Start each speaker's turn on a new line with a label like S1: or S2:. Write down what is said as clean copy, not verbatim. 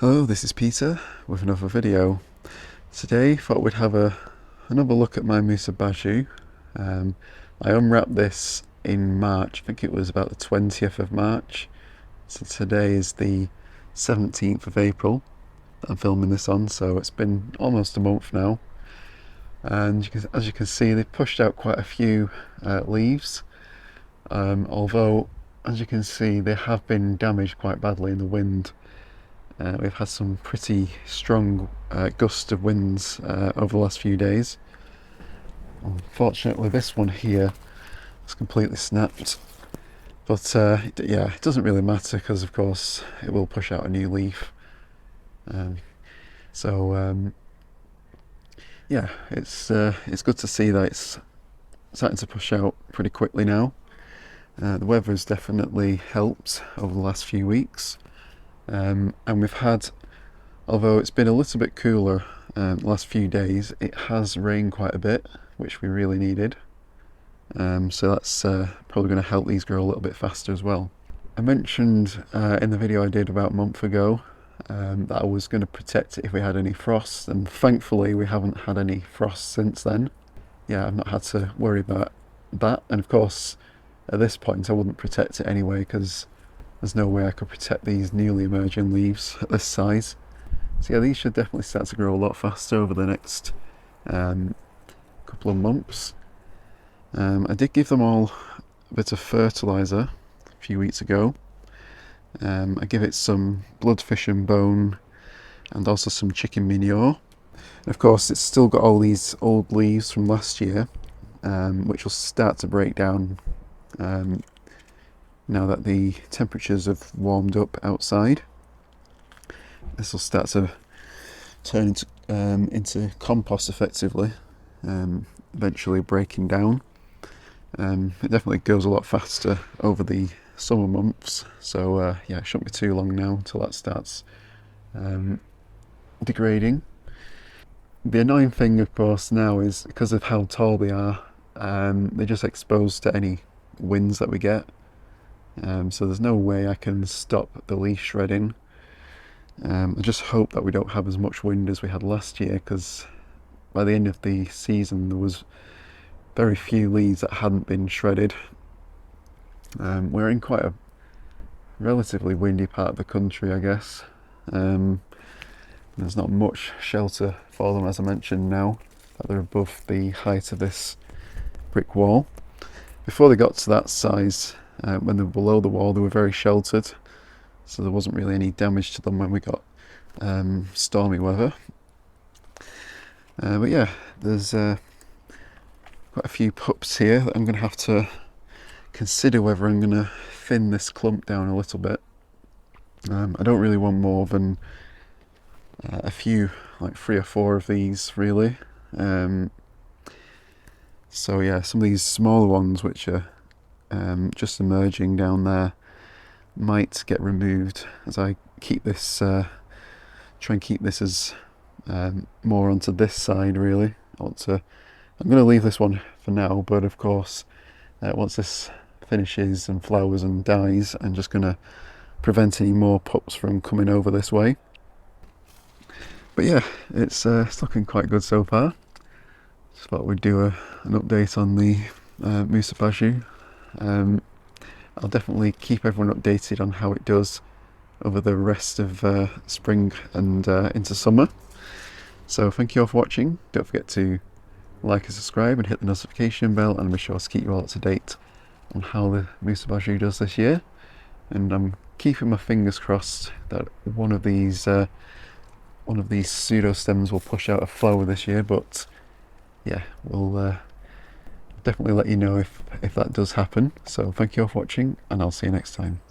S1: Hello, this is Peter with another video. Today thought we'd have another look at my Musa Basjoo. I unwrapped this in March, I think it was about the 20th of March. So today is the 17th of April that I'm filming this on, so it's been almost a month now. And as you can see, they've pushed out quite a few leaves, although as you can see they have been damaged quite badly in the wind. We've had some pretty strong gusts of winds over the last few days. Unfortunately, this one here is completely snapped. But yeah, it doesn't really matter because, of course, it will push out a new leaf. Yeah, it's good to see that it's starting to push out pretty quickly now. The weather has definitely helped over the last few weeks. And we've had, although it's been a little bit cooler the last few days, it has rained quite a bit, which we really needed. So that's probably going to help these grow a little bit faster as well. I mentioned in the video I did about a month ago that I was going to protect it if we had any frost, and thankfully we haven't had any frost since then. Yeah, I've not had to worry about that, and of course at this point I wouldn't protect it anyway because there's no way I could protect these newly emerging leaves at this size. So yeah, these should definitely start to grow a lot faster over the next couple of months. I did give them all a bit of fertiliser a few weeks ago. I give it some bloodfish and bone and also some chicken manure. And of course it's still got all these old leaves from last year, which will start to break down now that the temperatures have warmed up outside. This will start to turn into compost effectively, eventually breaking down. It definitely goes a lot faster over the summer months, so yeah, it shouldn't be too long now until that starts degrading. The annoying thing, of course, now is because of how tall they are, they're just exposed to any winds that we get. So there's no way I can stop the leaf shredding. I just hope that we don't have as much wind as we had last year, because by the end of the season there was very few leaves that hadn't been shredded. We're in quite a relatively windy part of the country, I guess. There's not much shelter for them, as I mentioned, now that they're above the height of this brick wall. Before they got to that size, when they were below the wall, they were very sheltered, so there wasn't really any damage to them when we got stormy weather. But yeah, there's quite a few pups here that I'm going to have to consider whether I'm going to thin this clump down a little bit. I don't really want more than a few, like 3 or 4 of these really. So yeah, some of these smaller ones which are just emerging down there might get removed as I keep this, try and keep this as more onto this side really. I'm going to leave this one for now, but of course once this finishes and flowers and dies, I'm just going to prevent any more pups from coming over this way. But yeah, it's looking quite good so far. Just thought we'd do an update on the Musa Basjoo. I'll definitely keep everyone updated on how it does over the rest of spring and into summer. So thank you all for watching. Don't forget to like and subscribe and hit the notification bell, and be sure to keep you all up to date on how the Musa Basjoo does this year. And I'm keeping my fingers crossed that one of these pseudo stems will push out a flower this year, but yeah, we'll definitely let you know if that does happen. So thank you all for watching, and I'll see you next time.